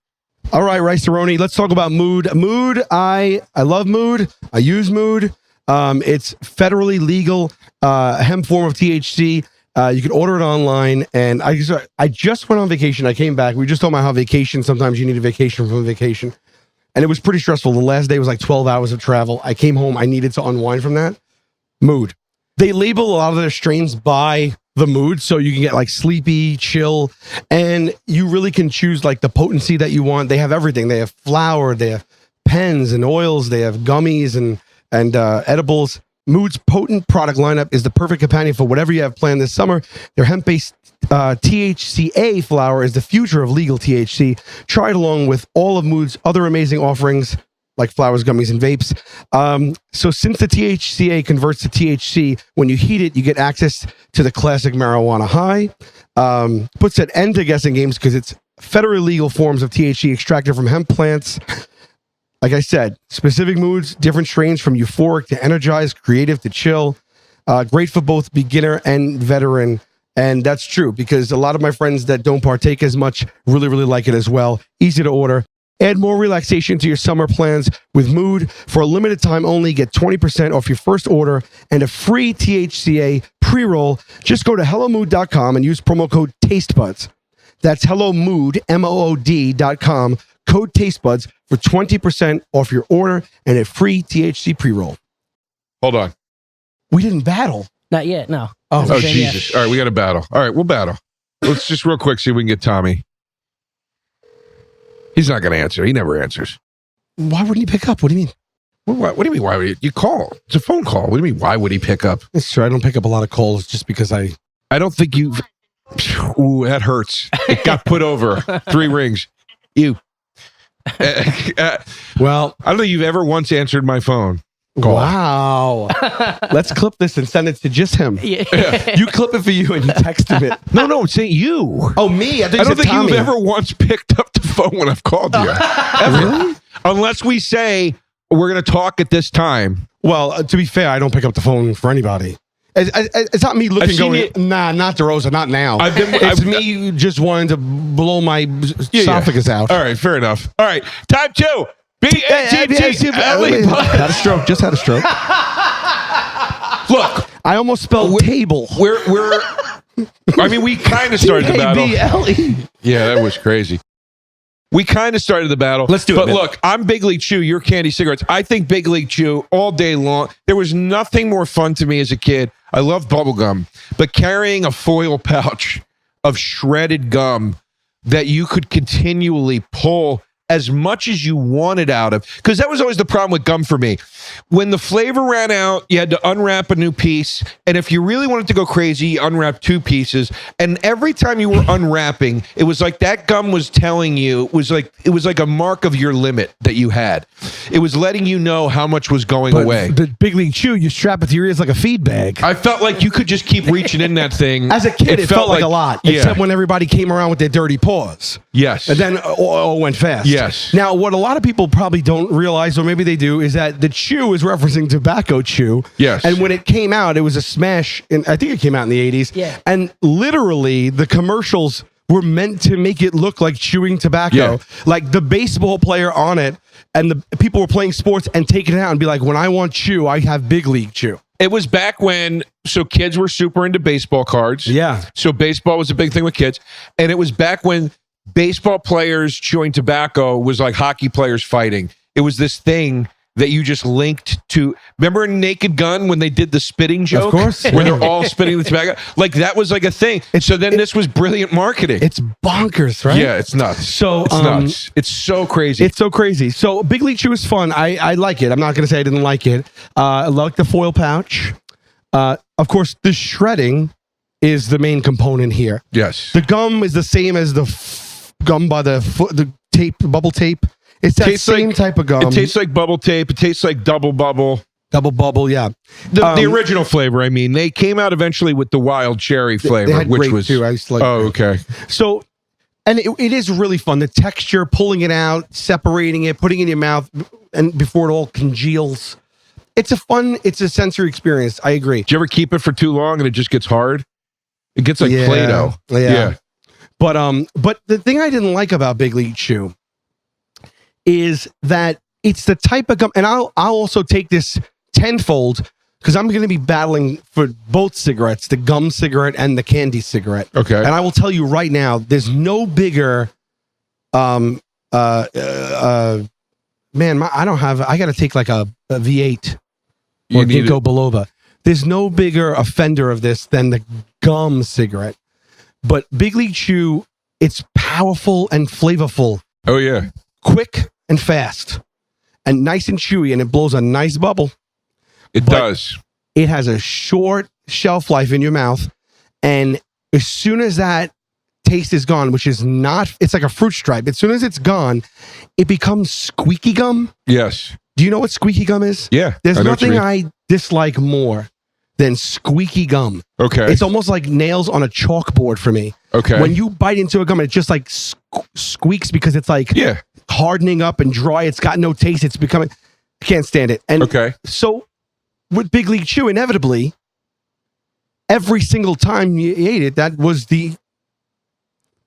All right, Rice-A-Roni, let's talk about Mood. Mood, I love Mood. I use Mood. It's federally legal hemp form of THC. You can order it online. And I just went on vacation. I came back. We just talked about how vacation, sometimes you need a vacation from a vacation. And it was pretty stressful. The last day was like 12 hours of travel. I came home. I needed to unwind from that. Mood. They label a lot of their strains by the mood, so you can get like sleepy, chill, and you really can choose like the potency that you want. They have everything. They have flour, they have pens and oils, they have gummies and edibles. Mood's potent product lineup is the perfect companion for whatever you have planned this summer. Their hemp-based THCA flower is the future of legal THC. Try it along with all of Mood's other amazing offerings like flowers, gummies, and vapes. So since the THCA converts to THC, when you heat it, you get access to the classic marijuana high. Puts an end to guessing games because it's federally legal forms of THC extracted from hemp plants. Like I said, specific moods, different strains from euphoric to energized, creative to chill. Great for both beginner and veteran. And that's true because a lot of my friends that don't partake as much really, really like it as well. Easy to order. Add more relaxation to your summer plans with Mood. For a limited time only, get 20% off your first order and a free THCA pre-roll. Just go to HelloMood.com and use promo code TasteBuds. That's HelloMood, MOOD.com, code TasteBuds for 20% off your order and a free THC pre-roll. Hold on. We didn't battle. Not yet, no. Oh, Jesus. All right, we got to battle. All right, we'll battle. Let's just real quick see if we can get Tommy. He's not going to answer. He never answers. Why wouldn't he pick up? What do you mean? What do you mean? Why would you call? It's a phone call. What do you mean? Why would he pick up? It's true. I don't pick up a lot of calls just because I don't think you. Ooh, that hurts. It got put over 3 rings. You. Well, I don't think you've ever once answered my phone call. Wow. Let's clip this and send it to just him. Yeah. You clip it for you and you text him it. No, it's saying you. Oh, me? I don't think you've ever once picked up the phone when I've called you. Ever. Really? Unless we say we're going to talk at this time. Well, to be fair, I don't pick up the phone for anybody. It's not me looking going, nah, not Derosa, not now. It's me just wanting to blow my esophagus out. All right, fair enough. All right, time 2. Had a stroke. Just had a stroke. Look, I almost spelled table. I mean, we kind of started the battle. T-A-B-L-E. Yeah, that was crazy. We kind of started the battle. Let's do it. But man. look, I'm Big League Chew. You're Candy Cigarettes. I think Big League Chew all day long. There was nothing more fun to me as a kid. I loved bubblegum, but carrying a foil pouch of shredded gum that you could continually pull as much as you wanted out of, because that was always the problem with gum for me. When the flavor ran out, you had to unwrap a new piece, and if you really wanted to go crazy, you unwrapped 2 pieces, and every time you were unwrapping, it was like that gum was telling you, it was like a mark of your limit that you had. It was letting you know how much was going away. The Big League Chew, you strap it to your ears like a feed bag. I felt like you could just keep reaching in that thing. As a kid, it felt like a lot, yeah. except when everybody came around with their dirty paws. Yes. And then all went fast. Yes. Now, what a lot of people probably don't realize, or maybe they do, is that the chew is referencing tobacco chew. Yes. And when it came out, it was a smash. I think it came out in the 80s. Yeah. And literally, the commercials were meant to make it look like chewing tobacco. Yeah. Like the baseball player on it, and the people were playing sports and taking it out and be like, when I want chew, I have Big League Chew. It was back when, so kids were super into baseball cards. Yeah. So baseball was a big thing with kids. And it was back when baseball players chewing tobacco was like hockey players fighting. It was this thing that you just linked to. Remember in Naked Gun when they did the spitting joke? Of course. Where they're all spitting the tobacco? Like that was like a thing. So then this was brilliant marketing. It's bonkers, right? Yeah, it's nuts. So, it's nuts. It's so crazy. It's so crazy. So Big League Chew is fun. I like it. I'm not going to say I didn't like it. I like the foil pouch. Of course, the shredding is the main component here. Yes. The gum is the same as the gum by the tape, bubble tape. It's that same type of gum. It tastes like bubble tape. It tastes like double bubble. Double bubble, yeah. The original flavor, I mean. They came out eventually with the wild cherry flavor, They had which grape was... too. I used to like Oh, okay. So, and it is really fun. The texture, pulling it out, separating it, putting it in your mouth, and before it all congeals. It's a sensory experience. I agree. Do you ever keep it for too long and it just gets hard? It gets like Play-Doh. Yeah. But the thing I didn't like about Big League Chew is that it's the type of gum, and I'll also take this tenfold because I'm going to be battling for both cigarettes, the gum cigarette and the candy cigarette. Okay. And I will tell you right now, there's no bigger, man, I got to take like a V8 or Ginkgo biloba. There's no bigger offender of this than the gum cigarette. But Big League Chew, it's powerful and flavorful. Oh, yeah. Quick and fast. And nice and chewy, and it blows a nice bubble. It does. It has a short shelf life in your mouth. And as soon as that taste is gone, which is not, it's like a fruit stripe. As soon as it's gone, it becomes squeaky gum. Yes. Do you know what squeaky gum is? Yeah. There's I know what you nothing mean. I dislike more than squeaky gum. Okay. It's almost like nails on a chalkboard for me. Okay. When you bite into a gum, it just like squeaks because it's like hardening up and dry. It's got no taste. It's becoming, I can't stand it. And so with Big League Chew, inevitably, every single time you ate it, that was the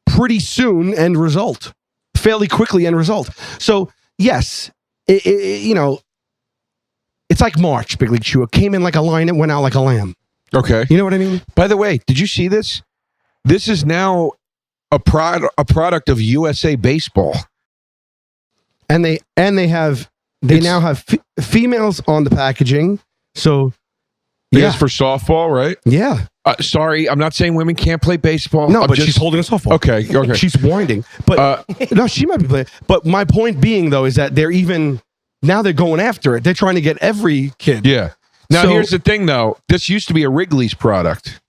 pretty soon end result, fairly quickly end result. So yes, you know, it's like March, Big League Chew. It came in like a lion, it went out like a lamb. Okay. You know what I mean? By the way, did you see this? This is now a product of USA Baseball. And they now have females on the packaging. So It is for softball, right? Yeah. Sorry, I'm not saying women can't play baseball. No, but she's holding a softball. Okay. She's winding. But no, she might be playing. But my point being, though, is that they're going after it. They're trying to get every kid. Yeah. Now, So- here's the thing, though. This used to be a Wrigley's product.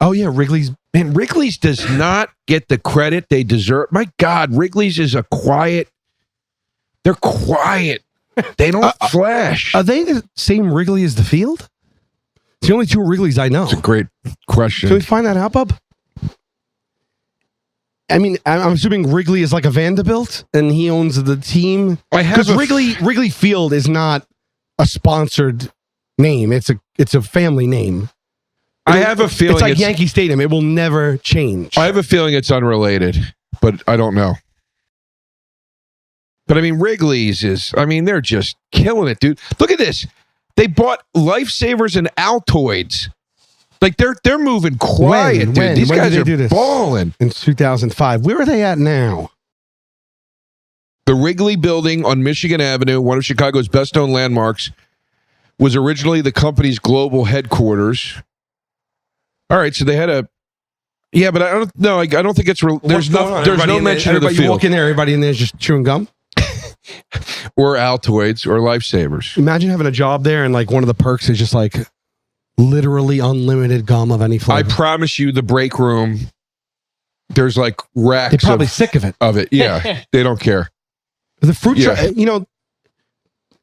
Oh, yeah, Wrigley's. Man, Wrigley's does not get the credit they deserve. My God, Wrigley's is they're quiet. They don't flash. Are they the same Wrigley as the field? It's the only two Wrigleys I know. That's a great question. Can we find that out, Bub? I mean, I'm assuming Wrigley is like a Vanderbilt, and he owns the team. Because Wrigley Field is not a sponsored name; it's a family name. I have a feeling it's like Yankee Stadium; it will never change. I have a feeling it's unrelated, but I don't know. But I mean, Wrigley's they're just killing it, dude. Look at this. They bought Lifesavers and Altoids. Like they're moving quiet, dude. These guys are balling. In 2005. Where are they at now? The Wrigley Building on Michigan Avenue, one of Chicago's best-known landmarks, was originally the company's global headquarters. All right, so they had but I don't know. I don't think it's there's no mention of the field. You walk in there, everybody in there is just chewing gum. Or Altoids or Lifesavers. Imagine having a job there and like one of the perks is just like literally unlimited gum of any flavor. I promise you, the break room, there's like racks. They're probably sick of it. Yeah, they don't care. The fruit,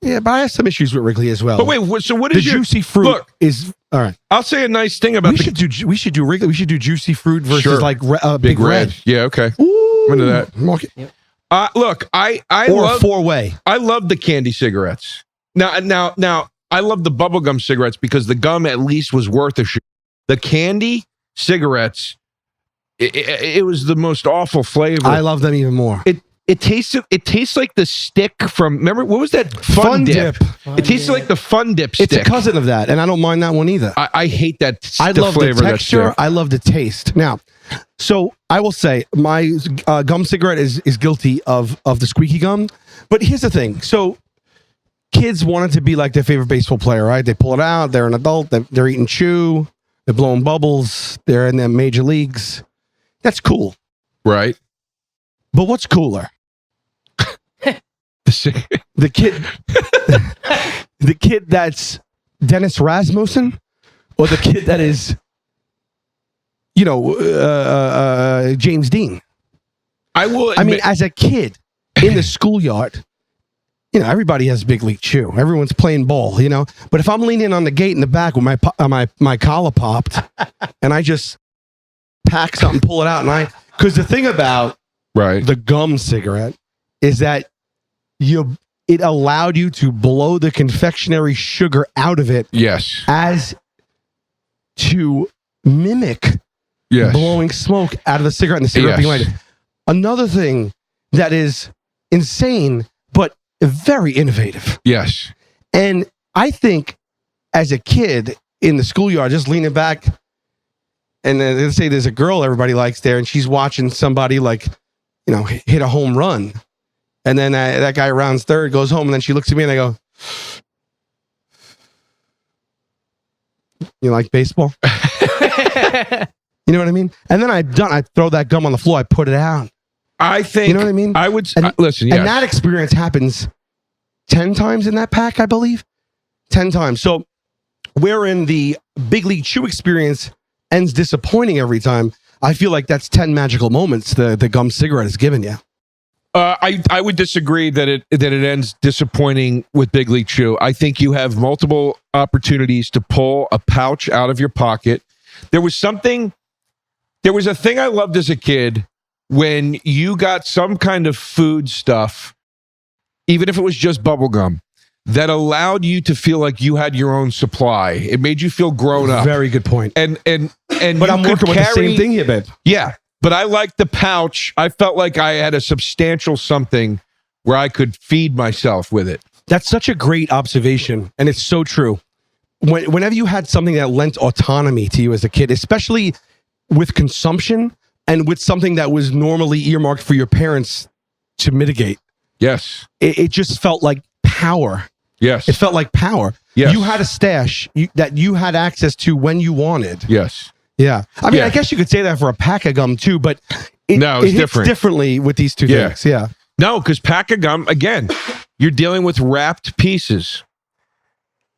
but I have some issues with Wrigley as well. But wait, so what is the juicy fruit? Look, is all right. I'll say a nice thing about we should do Wrigley. We should do juicy fruit versus like Big Red. Yeah, okay. Ooh, I'm into that. Yep. Look, I love four-way. I love the candy cigarettes. Now, I love the bubblegum cigarettes because the gum at least was worth a shit. The candy cigarettes, it was the most awful flavor. I love them even more. It tastes like the stick from, remember, what was that? Fun Dip. It tastes like the Fun Dip stick. It's a cousin of that, and I don't mind that one either. I hate that. I love the texture. I love the taste. Now, so I will say my gum cigarette is guilty of the squeaky gum. But here's the thing. So kids want it to be like their favorite baseball player, right? They pull it out. They're an adult. They're eating chew. They're blowing bubbles. They're in the major leagues. That's cool. Right. But what's cooler? The kid, the kid that's Dennis Rasmussen, or the kid that is, James Dean. I will. I mean, as a kid in the schoolyard, everybody has big league chew. Everyone's playing ball, But if I'm leaning on the gate in the back with my collar popped, and I just pack something, pull it out, because the thing about the gum cigarette is that it allowed you to blow the confectionery sugar out of it. Yes. As to mimic blowing smoke out of the cigarette and the cigarette being lighted. Another thing that is insane, but very innovative. Yes. And I think as a kid in the schoolyard, just leaning back, and then let's say there's a girl everybody likes there, and she's watching somebody hit a home run. And then that guy rounds third, goes home, and then she looks at me and I go, "You like baseball?" You know what I mean? And then I throw that gum on the floor, I put it out. I think, you know what I mean? I would listen. Yes. And that experience happens 10 times in that pack, I believe. 10 times. So wherein the big league chew experience ends disappointing every time, I feel like that's 10 magical moments the gum cigarette has given you. I would disagree that it ends disappointing with Big League Chew. I think you have multiple opportunities to pull a pouch out of your pocket. There was a thing I loved as a kid when you got some kind of food stuff, even if it was just bubble gum, that allowed you to feel like you had your own supply. It made you feel grown up. Very good point. And but I'm working with the same thing here, babe. Yeah. But I liked the pouch. I felt like I had a substantial something where I could feed myself with it. That's such a great observation, and it's so true. Whenever you had something that lent autonomy to you as a kid, especially with consumption and with something that was normally earmarked for your parents to mitigate. Yes. It just felt like power. Yes. It felt like power. Yes. You had a stash that you had access to when you wanted. Yes. Yeah. I mean, I guess you could say that for a pack of gum too, but it hits different. Differently with these two things. Yeah. No, because pack of gum, again, you're dealing with wrapped pieces.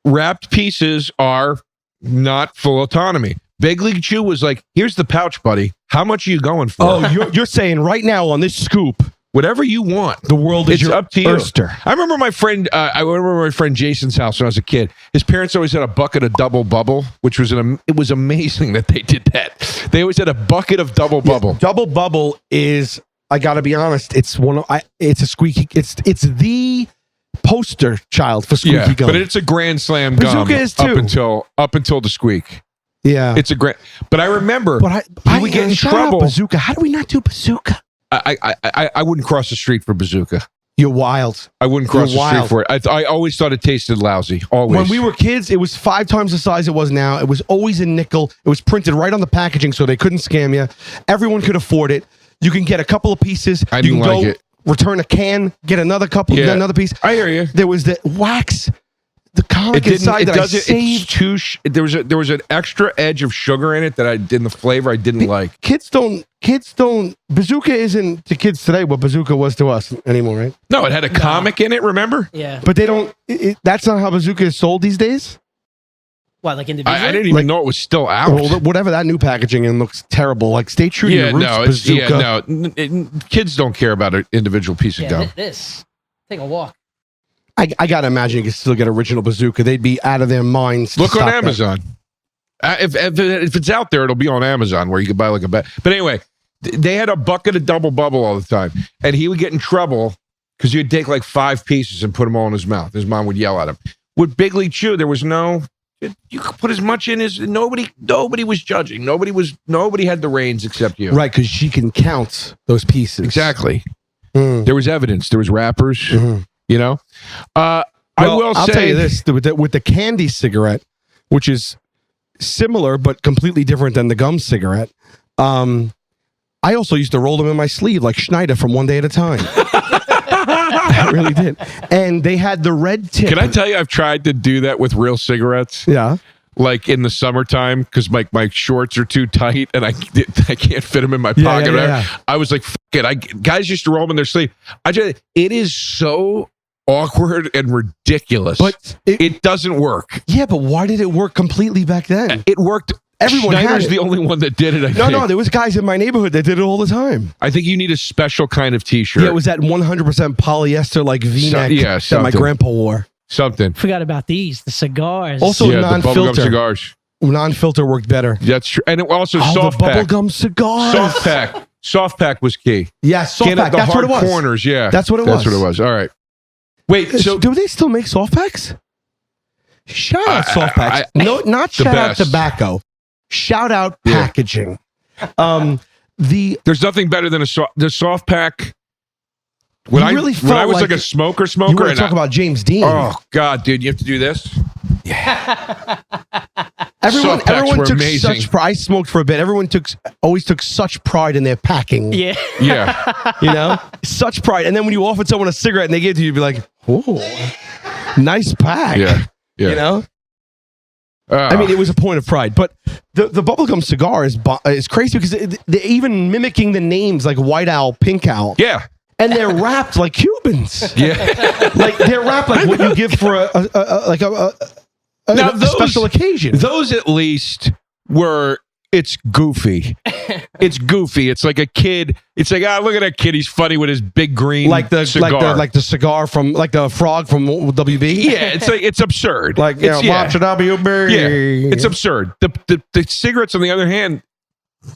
Wrapped pieces are not full autonomy. Big League Chew was like, here's the pouch, buddy. How much are you going for? Oh, you're saying right now on this scoop, whatever you want. The world is it's up to you. Oyster. I remember my friend. I remember my friend Jason's house when I was a kid. His parents always had a bucket of Double Bubble, which was it was amazing that they did that. They always had a bucket of Double Bubble. Double Bubble is, I got to be honest, it's it's a squeaky. It's the poster child for squeaky gum. But it's a grand slam Bazooka gum is too. up until the squeak. Yeah, it's a great. But I remember, he would get in trouble. Bazooka. How do we not do Bazooka? I wouldn't cross the street for Bazooka. You're wild. I wouldn't cross the street for it. I always thought it tasted lousy. Always. When we were kids, it was 5 times the size it was now. It was always a nickel. It was printed right on the packaging so they couldn't scam you. Everyone could afford it. You can get a couple of pieces. I you didn't can like go it. Return a can, get another couple, get another piece. I hear you. There was the wax, the colic inside that I saved. There was an extra edge of sugar in it in the flavor I didn't like. Kids don't. Bazooka isn't to kids today what Bazooka was to us anymore, right? No, it had a comic in it. Remember? Yeah. But they don't. That's not how Bazooka is sold these days. What, like individually? I didn't even know it was still out. Well, whatever that new packaging and looks terrible. Like, stay true to your roots, Bazooka. Kids don't care about an individual piece of gum. This. Take a walk. I gotta imagine you can still get original Bazooka. They'd be out of their minds. Look on Amazon. If it's out there, it'll be on Amazon where you could buy like a bag. But anyway, they had a bucket of Double Bubble all the time, and he would get in trouble because you'd take like 5 pieces and put them all in his mouth. His mom would yell at him. With Big League Chew, there was no. You could put as much in as nobody was judging. Nobody had the reins except you. Right, because she can count those pieces. Exactly. There was evidence. There was wrappers. You know. I'll tell you this: with the candy cigarette, which is similar but completely different than the gum cigarette. I also used to roll them in my sleeve like Schneider from One Day at a Time. Yeah, it really did. And they had the red tip. Can I tell you, I've tried to do that with real cigarettes. Yeah. Like in the summertime, because my shorts are too tight and I can't fit them in my pocket. Yeah. I was like, fuck it. Guys used to roll them in their sleeve. It is so awkward and ridiculous. But it doesn't work. Yeah, but why did it work completely back then? It worked. Everyone had Schneider's it. the only one that did it, I think. No, there was guys in my neighborhood that did it all the time. I think you need a special kind of t-shirt. Yeah, it was that 100% polyester like V-neck that my something. grandpa wore. Something. Forgot about these, the cigars. Also the bubblegum non-filter. cigars. Non-filter worked better. That's true. And it also the soft pack. bubblegum cigars. Soft pack. Soft pack was key. Yeah, soft Get pack. the That's what hard it was. corners, yeah. That's what it was. That's what it was. All right. Wait, so do they still make soft packs? Shout out soft packs. No, not shout out best. tobacco. Shout out packaging. there's nothing better than the soft pack. When I really when I was felt like a smoker, You want to talk about James Dean? Oh God, dude, you have to do this. Everyone soft packs were took amazing. such pride. I smoked for a bit. Everyone always took such pride in their packing. Yeah. Yeah, You know, such pride. And then when you offered someone a cigarette and they gave it to you, you'd be like, "Oh, nice pack." yeah. You know. I mean, it was a point of pride, but the bubblegum cigar is crazy because they're even mimicking the names like White Owl, Pink Owl. yeah, And they're wrapped like Cubans. yeah. Like they're wrapped like what you give for a special occasion. Those at least were. It's goofy. It's goofy. It's like a kid. It's like, look at that kid. He's funny with his big green cigar. like the cigar from like the frog from WB. Yeah, it's absurd. Like it's, watch a WB. Yeah, it's absurd. The cigarettes, on the other hand,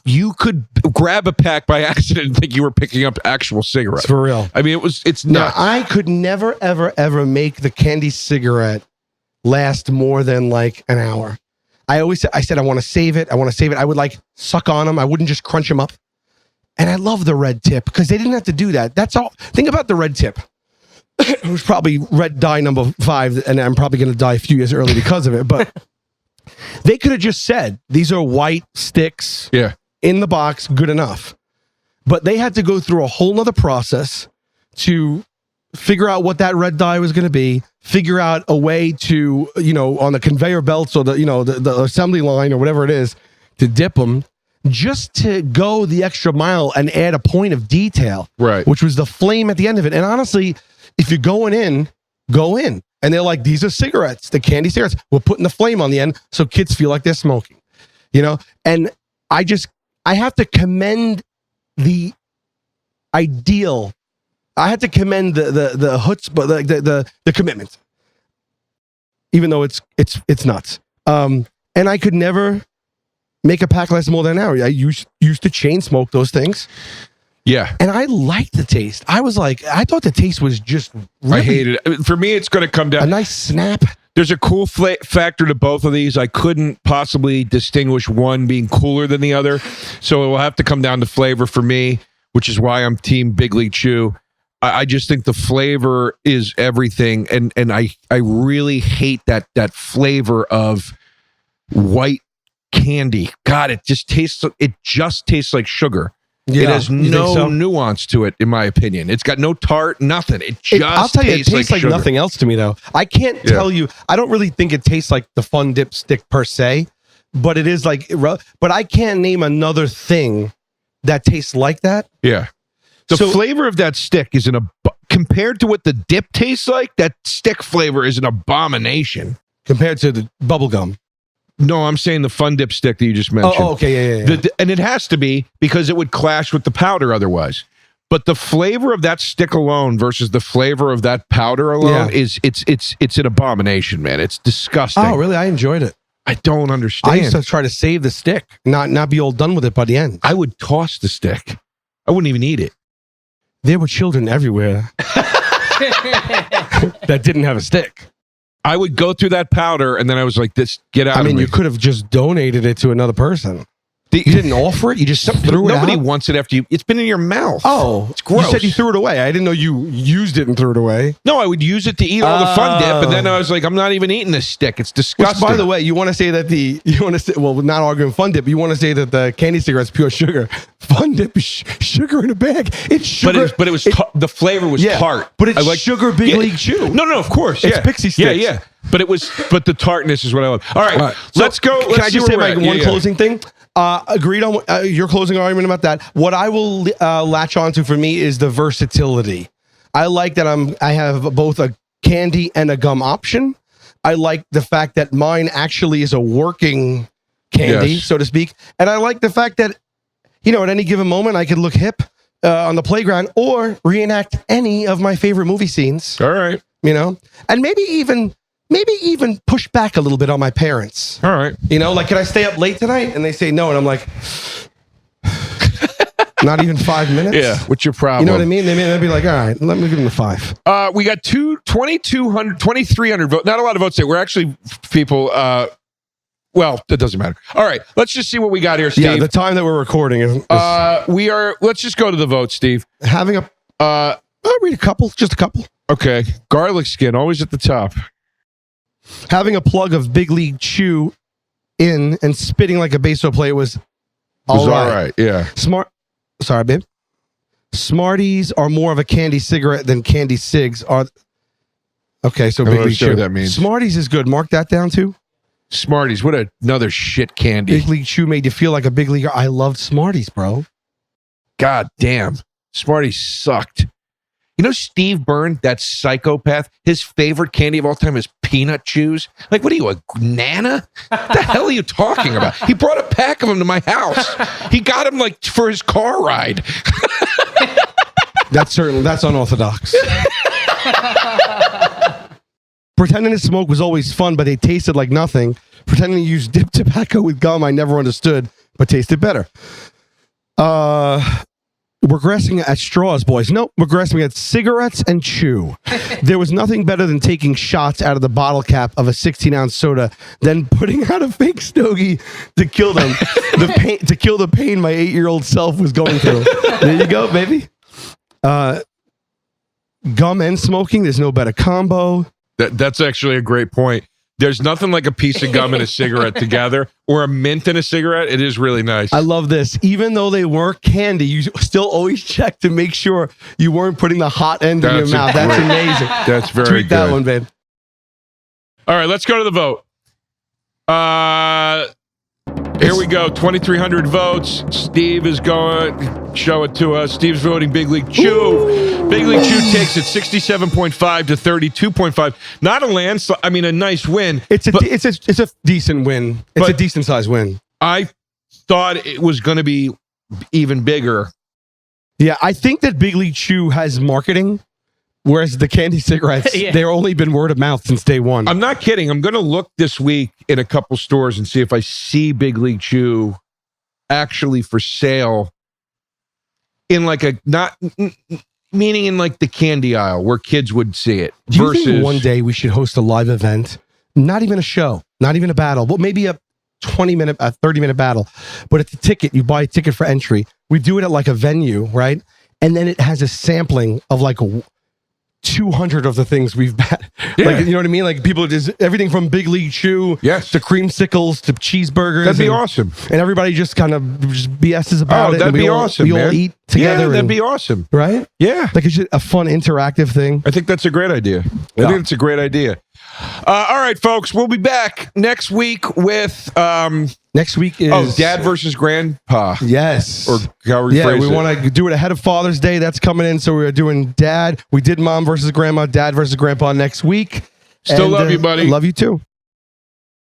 you could grab a pack by accident and think you were picking up actual cigarettes. For real. I mean, it's Now, nuts. I could never, ever make the candy cigarette last more than like an hour. I said, I want to save it. I would like suck on them. I wouldn't just crunch them up. And I love the red tip because they didn't have to do that. That's all. Think about the red tip. It was probably red dye number 5, and I'm probably going to die a few years early because of it. But they could have just said, these are white sticks in the box, good enough. But they had to go through a whole nother process to figure out what that red dye was going to be, figure out a way to, on the conveyor belts or the assembly line or whatever it is, to dip them, just to go the extra mile and add a point of detail, Right. which was the flame at the end of it. And honestly, if you're going in, go in. And they're like, these are cigarettes, the candy cigarettes. We're putting the flame on the end so kids feel like they're smoking, And I have to commend the ideal. I had to commend the chutzpah, the commitment, even though it's nuts. And I could never make a pack last more than an hour. I used to chain smoke those things. Yeah. And I liked the taste. I thought the taste was just really I hated it. I mean, for me, it's going to come down. a nice snap. There's a cool factor to both of these. I couldn't possibly distinguish one being cooler than the other. So it will have to come down to flavor for me, which is why I'm team Big League Chew. I just think the flavor is everything. And I really hate that flavor of white candy. God, it just tastes like sugar. Yeah, it has you think no so? nuance to it, in my opinion. It's got no tart, nothing. I'll tell you, it tastes like sugar. nothing else to me, though. I can't tell you. I don't really think it tastes like the Fun Dip stick per se, but it is like. But I can't name another thing that tastes like that. Yeah. The flavor of that stick is compared to what the dip tastes like, that stick flavor is an abomination. Compared to the bubble gum. No, I'm saying the Fun Dip stick that you just mentioned. Oh, okay, yeah. And it has to be because it would clash with the powder otherwise. But the flavor of that stick alone versus the flavor of that powder alone it's an abomination, man. It's disgusting. Oh, really? I enjoyed it. I don't understand. I used to try to save the stick, not be all done with it by the end. I would toss the stick. I wouldn't even eat it. There were children everywhere that didn't have a stick. I would go through that powder and then I was like, "This, get out." I mean, of me. you could have just donated it to another person. You didn't offer it? You just threw it out? Nobody wants it after you. It's been in your mouth. Oh, it's gross. You said you threw it away. I didn't know you used it and threw it away. No, I would use it to eat all the fun dip, and then I was like, I'm not even eating this stick. It's disgusting. Which, by the way, you want to say that well, not arguing fun dip, you want to say that the candy cigarette's pure sugar. Fun dip is sugar in a bag. It's sugar. But it was the flavor was tart. But it's sugar Big League Chew. No, of course. It's Pixie Sticks. Yeah. But the tartness is what I love. All right. Let's go. Can I just say my one closing thing? Agreed on your closing argument about that. What I will latch onto for me is the versatility. I like that I have both a candy and a gum option. I like the fact that mine actually is a working candy, so to speak. And I like the fact that, at any given moment, I could look hip on the playground or reenact any of my favorite movie scenes. All right. And maybe even push back a little bit on my parents. All right. Like, can I stay up late tonight? And they say no. And I'm like, not even 5 minutes? Yeah. What's your problem? You know what I mean? They'd be like, all right, let me give them a 5. We got 2,300 votes. Not a lot of votes there. We're actually people, well, that doesn't matter. All right. Let's just see what we got here, Steve. Yeah, the time that we're recording is let's just go to the vote, Steve. Having I'll read a couple, just a couple. Okay. Garlic skin, always at the top. Having a plug of Big League Chew in and spitting like a baseball player was all right. Yeah. Sorry, babe. Smarties are more of a candy cigarette than candy cigs are. Okay, so Big League Chew. What that means. Smarties is good. Mark that down too. Smarties, what another shit candy. Big League Chew made you feel like a big leaguer. I loved Smarties, bro. God damn. Smarties sucked. Steve Byrne, that psychopath, his favorite candy of all time is peanut chews. Like, what are you, a nana? What the hell are you talking about? He brought a pack of them to my house. He got them, like, for his car ride. That's unorthodox. Pretending to smoke was always fun, but they tasted like nothing. Pretending to use dip tobacco with gum, I never understood, but tasted better. Regressing at straws, boys. No, regressing at cigarettes and chew. There was nothing better than taking shots out of the bottle cap of a 16-ounce soda, then putting out a fake stogie to kill them. To kill the pain my 8-year-old self was going through. There you go, baby. Gum and smoking, there's no better combo. That's actually a great point. There's nothing like a piece of gum and a cigarette together, or a mint and a cigarette. It is really nice. I love this. Even though they were candy, you still always check to make sure you weren't putting the hot end in your mouth. That's amazing. That's very Tweet good. that one, babe. All right, let's go to the vote. Here we go. 2,300 votes. Steve is going. Show it to us. Steve's voting Big League Chew. Ooh. Big League Chew takes it 67.5 to 32.5. Not a landslide. I mean, a nice win. It's a decent win. It's a decent size win. I thought it was going to be even bigger. Yeah, I think that Big League Chew has marketing. Whereas the candy cigarettes, they've only been word of mouth since day one. I'm not kidding. I'm going to look this week in a couple stores and see if I see Big League Chew actually for sale in like meaning in like the candy aisle where kids would see it. Do you think one day we should host a live event? Not even a show, not even a battle, but maybe a 30-minute battle. But it's a ticket. You buy a ticket for entry. We do it at like a venue, right? And then it has a sampling of like 200 of the things we've had. Yeah. Like, you know what I mean? Like people just everything from Big League Chew to creamsicles to cheeseburgers. That'd be awesome. And everybody just kind of just BS's about it. That'd be awesome. We all eat together. Yeah, that'd be awesome. Right? Yeah. Like it's just a fun interactive thing. I think that's a great idea. I think it's a great idea. All right, folks. We'll be back next week with next week is Dad versus Grandpa. Yes. Or however you phrase we it. want to do it ahead of Father's Day. That's coming in. So we're doing Dad. We did Mom versus Grandma, Dad versus Grandpa next week. Still love you, buddy. Love you too.